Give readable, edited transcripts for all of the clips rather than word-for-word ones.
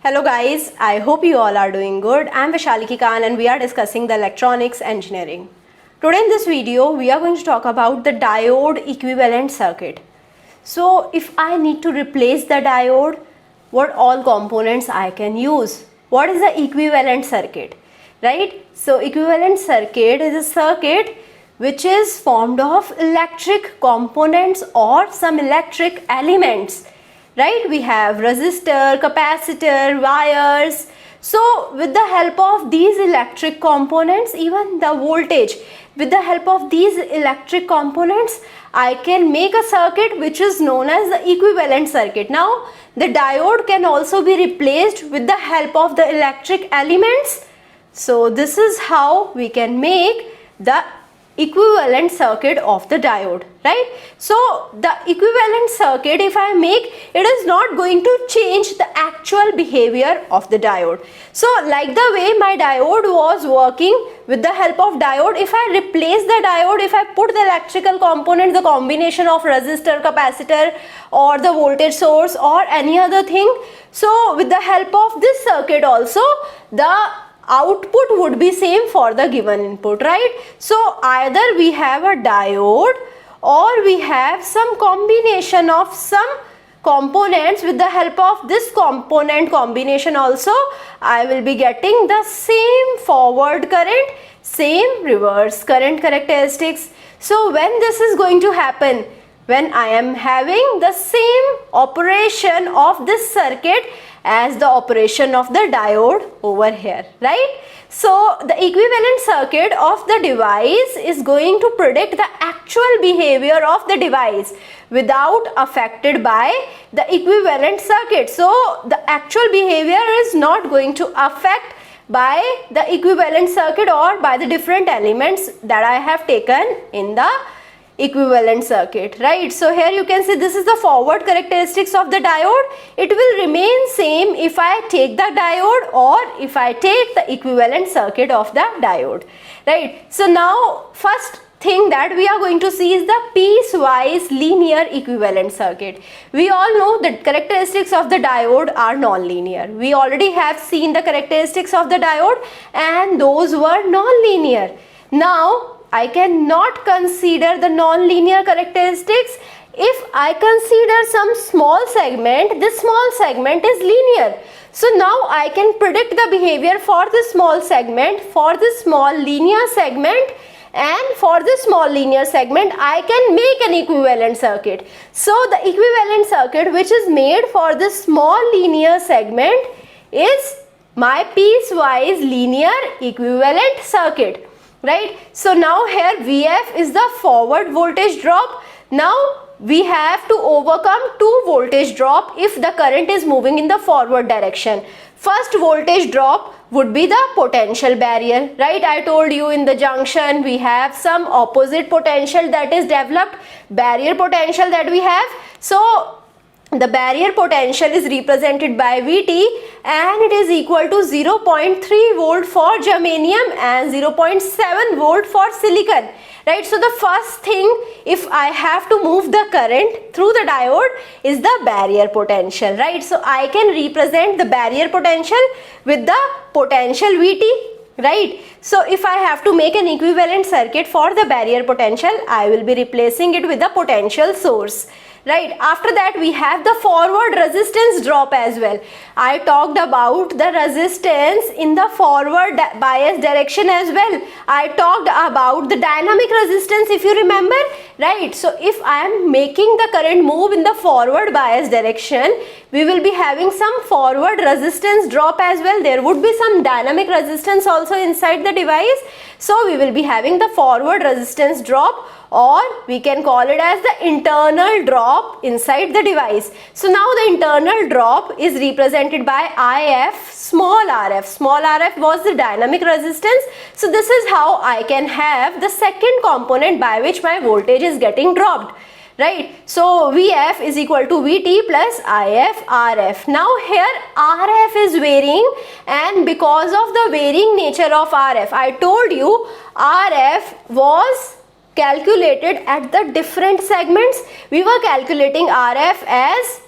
Hello guys, I hope you all are doing good. I am Vaishali Khan and we are discussing the electronics engineering. Today in this video, we are going to talk about the diode equivalent circuit. So if I need to replace the diode, what all components I can use? What is the equivalent circuit? Right? So equivalent circuit is a circuit which is formed of electric components or some electric elements. Right, we have resistor, capacitor, wires. So with the help of these electric components, even the voltage, with the help of these electric components, I can make a circuit which is known as the equivalent circuit. Now the diode can also be replaced with the help of the electric elements. So this is how we can make the equivalent circuit of the diode, right? So the equivalent circuit, if I make, it is not going to change the actual behavior of the diode. So like the way my diode was working, with the help of diode, if I replace the diode, if I put the electrical component, the combination of resistor, capacitor or the voltage source or any other thing, so with the help of this circuit also, the output would be same for the given input, right? So either we have a diode or we have some combination of some components. With the help of this component combination also, I will be getting the same forward current, same reverse current characteristics. So when this is going to happen, when I am having the same operation of this circuit as the operation of the diode over here, right? So the equivalent circuit of the device is going to predict the actual behavior of the device without affected by the equivalent circuit. So the actual behavior is not going to affect by the equivalent circuit or by the different elements that I have taken in the equivalent circuit, right? So here you can see this is the forward characteristics of the diode. It will remain same if I take the diode or if I take the equivalent circuit of the diode, right? So now first thing that we are going to see is the piecewise linear equivalent circuit. We all know that characteristics of the diode are non-linear. We already have seen the characteristics of the diode and those were non-linear. Now I cannot consider the non-linear characteristics. If I consider some small segment, this small segment is linear. So now I can predict the behavior for the small segment, for the small linear segment, and for the small linear segment I can make an equivalent circuit. So the equivalent circuit which is made for the small linear segment is my piecewise linear equivalent circuit. Right? So now here Vf is the forward voltage drop. Now we have to overcome two voltage drop if the current is moving in the forward direction. First voltage drop would be the potential barrier, right? I told you in the junction we have some opposite potential that is developed, barrier potential that we have. So the barrier potential is represented by Vt and it is equal to 0.3 volt for germanium and 0.7 volt for silicon, right? So the first thing, if I have to move the current through the diode, is the barrier potential, right? So I can represent the barrier potential with the potential Vt, right? So if I have to make an equivalent circuit for the barrier potential, I will be replacing it with the potential source. Right, after that we have the forward resistance drop as well. I talked about the resistance in the forward bias direction as well. I talked about the dynamic resistance, if you remember, right? So if I am making the current move in the forward bias direction, we will be having some forward resistance drop as well. There would be some dynamic resistance also inside the device. So we will be having the forward resistance drop, or we can call it as the internal drop inside the device. So now the internal drop is represented by If small rf. Small rf was the dynamic resistance. So this is how I can have the second component by which my voltage is getting dropped. Right, so Vf is equal to Vt plus If Rf. Now here Rf is varying, and because of the varying nature of Rf, I told you Rf was calculated at the different segments. We were calculating Rf as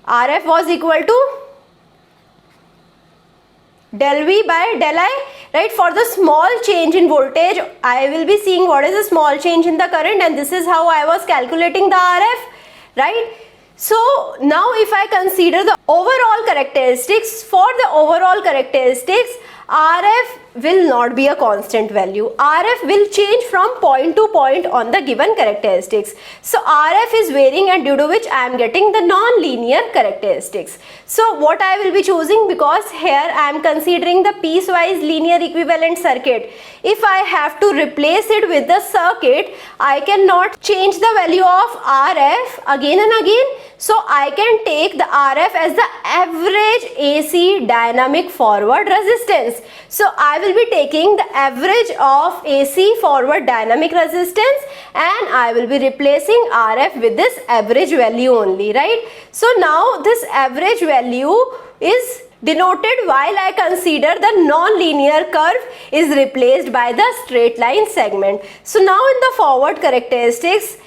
Rf was equal to del V by del I, right? For the small change in voltage, I will be seeing what is the small change in the current, and this is how I was calculating the RF, right? So now if I consider the overall characteristics, for the overall characteristics, RF will not be a constant value. RF will change from point to point on the given characteristics. So RF is varying, and due to which I am getting the non-linear characteristics. So what I will be choosing, because here I am considering the piecewise linear equivalent circuit. If I have to replace it with the circuit, I cannot change the value of RF again and again. So I can take the RF as the average AC dynamic forward resistance. So I will be taking the average of AC forward dynamic resistance, and I will be replacing RF with this average value only, right? So now this average value is denoted while I consider the non-linear curve is replaced by the straight line segment. So now in the forward characteristics,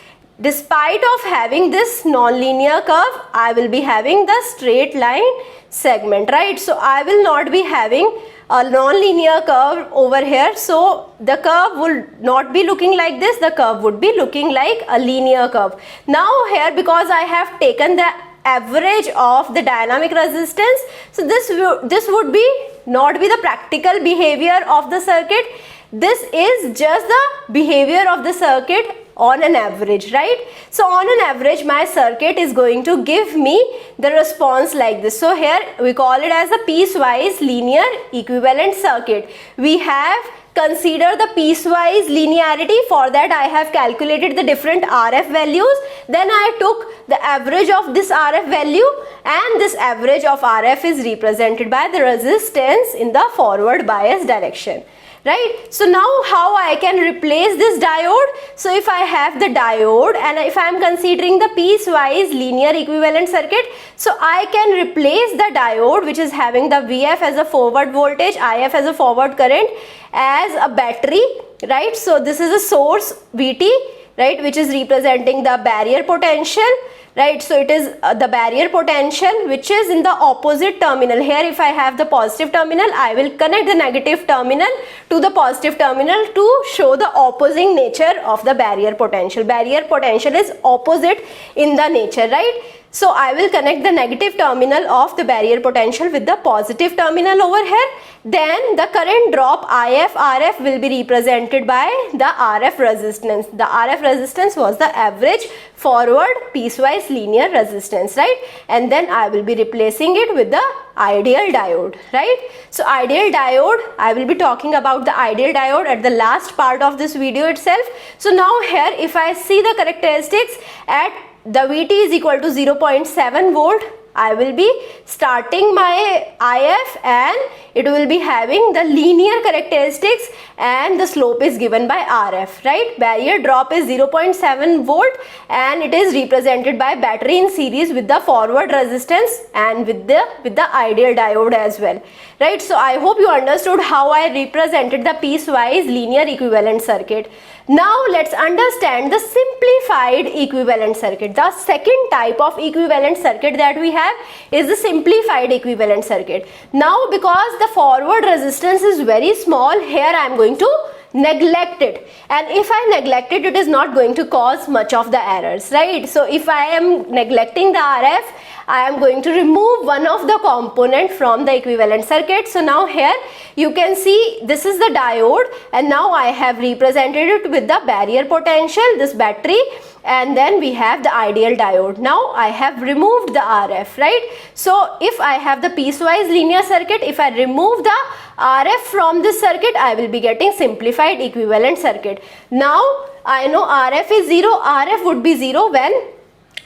despite of having this non-linear curve, I will be having the straight line segment, right? So I will not be having a non-linear curve over here. So the curve will not be looking like this. The curve would be looking like a linear curve. Now here, because I have taken the average of the dynamic resistance, so this would be not be the practical behavior of the circuit. This is just the behavior of the circuit on an average, right? So on an average, my circuit is going to give me the response like this. So here we call it as a piecewise linear equivalent circuit. We have considered the piecewise linearity. For that I have calculated the different RF values. Then I took the average of this RF value, and this average of RF is represented by the resistance in the forward bias direction, right? So now how I can replace this diode? So if I have the diode, and if I am considering the piecewise linear equivalent circuit, so I can replace the diode, which is having the VF as a forward voltage, IF as a forward current, as a battery, right? So this is a source VT, right, which is representing the barrier potential, right? So it is the barrier potential which is in the opposite terminal. Here if I have the positive terminal, I will connect the negative terminal to the positive terminal to show the opposing nature of the barrier potential. Barrier potential is opposite in the nature, right? So I will connect the negative terminal of the barrier potential with the positive terminal over here. Then the current drop IF, RF will be represented by the RF resistance. The RF resistance was the average forward piecewise linear resistance, right? And then I will be replacing it with the ideal diode, right? So ideal diode, I will be talking about the ideal diode at the last part of this video itself. So now here if I see the characteristics at the VT is equal to 0.7 volt, I will be starting my IF, and it will be having the linear characteristics, and the slope is given by RF, right? Barrier drop is 0.7 volt, and it is represented by battery in series with the forward resistance and with the ideal diode as well, right? So I hope you understood how I represented the piecewise linear equivalent circuit. Now let's understand the simplified equivalent circuit. The second type of equivalent circuit that we have is the simplified equivalent circuit. Now because the forward resistance is very small, here I am going to neglect it, and if I neglect it, it is not going to cause much of the errors, right? So if I am neglecting the RF, I am going to remove one of the component from the equivalent circuit. So now here you can see this is the diode, and now I have represented it with the barrier potential, this battery, and then we have the ideal diode. Now I have removed the RF, right? So if I have the piecewise linear circuit, if I remove the RF from this circuit, I will be getting simplified equivalent circuit. Now I know RF is 0, RF would be 0 when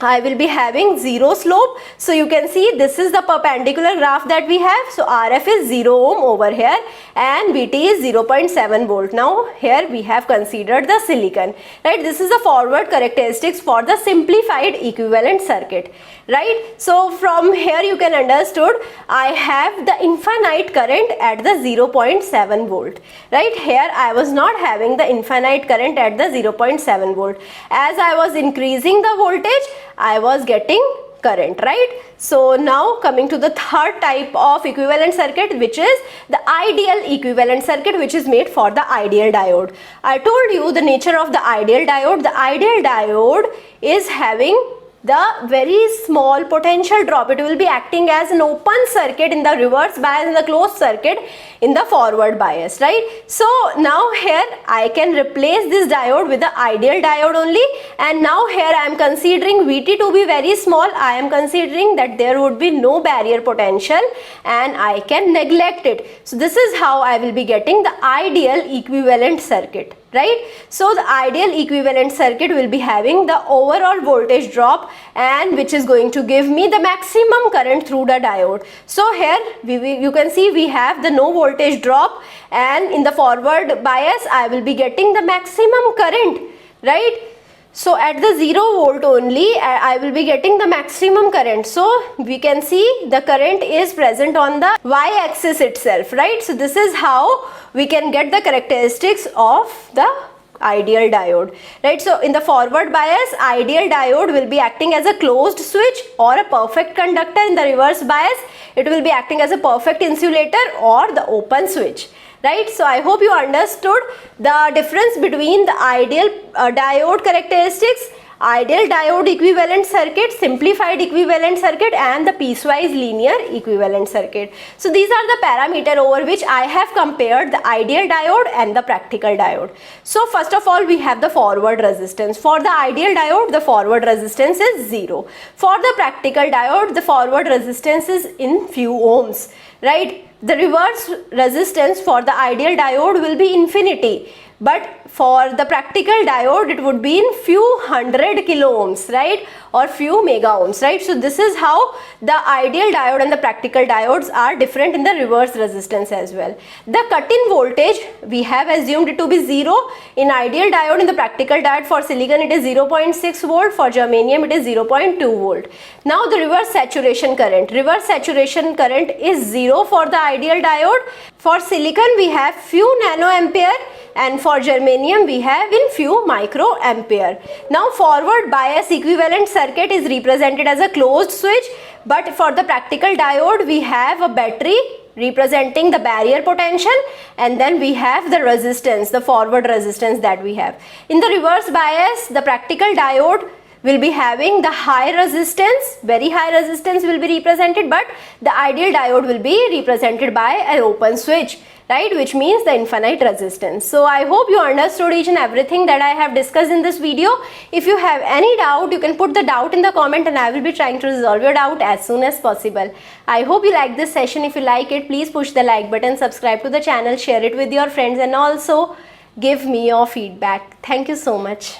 I will be having 0 slope. So you can see this is the perpendicular graph that we have. So RF is 0 ohm over here, and VT is 0.7 volt. Now here we have considered the silicon, right? This is the forward characteristics for the simplified equivalent circuit, right? So from here you can understood I have the infinite current at the 0.7 volt, right? Here I was not having the infinite current at the 0.7 volt. As I was increasing the voltage, I was getting current, right? So now coming to the third type of equivalent circuit, which is the ideal equivalent circuit, which is made for the ideal diode. I told you the nature of the ideal diode. The ideal diode is having the very small potential drop. It will be acting as an open circuit in the reverse bias and the closed circuit in the forward bias, right? So now here I can replace this diode with the ideal diode only, and now here I am considering Vt to be very small. I am considering that there would be no barrier potential and I can neglect it. So this is how I will be getting the ideal equivalent circuit, right? So the ideal equivalent circuit will be having the overall voltage drop, and which is going to give me the maximum current through the diode. So here you can see we have the no voltage drop, and in the forward bias I will be getting the maximum current, right? So at the 0 volt only I will be getting the maximum current. So we can see the current is present on the y-axis itself, right? So this is how we can get the characteristics of the ideal diode, right? So in the forward bias, ideal diode will be acting as a closed switch or a perfect conductor. In the reverse bias, it will be acting as a perfect insulator or the open switch, right? So I hope you understood the difference between the ideal diode characteristics, ideal diode equivalent circuit, simplified equivalent circuit, and the piecewise linear equivalent circuit. So these are the parameters over which I have compared the ideal diode and the practical diode. So first of all, we have the forward resistance. For the ideal diode, the forward resistance is 0. For the practical diode, the forward resistance is in few ohms, right? The reverse resistance for the ideal diode will be infinity, but for the practical diode it would be in few hundred kilo ohms, right, or few mega ohms, right? So this is how the ideal diode and the practical diodes are different in the reverse resistance as well. The cut-in voltage we have assumed it to be 0 in ideal diode. In the practical diode, for silicon it is 0.6 volt, for germanium it is 0.2 volt. Now the reverse saturation current. Reverse saturation current is 0 for the ideal diode. For silicon we have few nanoampere, and for germanium we have in few microampere. Now forward bias equivalent circuit is represented as a closed switch, but for the practical diode we have a battery representing the barrier potential, and then we have the resistance, the forward resistance that we have. In the reverse bias, the practical diode will be having the high resistance, very high resistance will be represented, but the ideal diode will be represented by an open switch, right, which means the infinite resistance. So I hope you understood each and everything that I have discussed in this video. If you have any doubt, you can put the doubt in the comment and I will be trying to resolve your doubt as soon as possible. I hope you like this session. If you like it, please push the like button, subscribe to the channel, share it with your friends, and also give me your feedback. Thank you so much.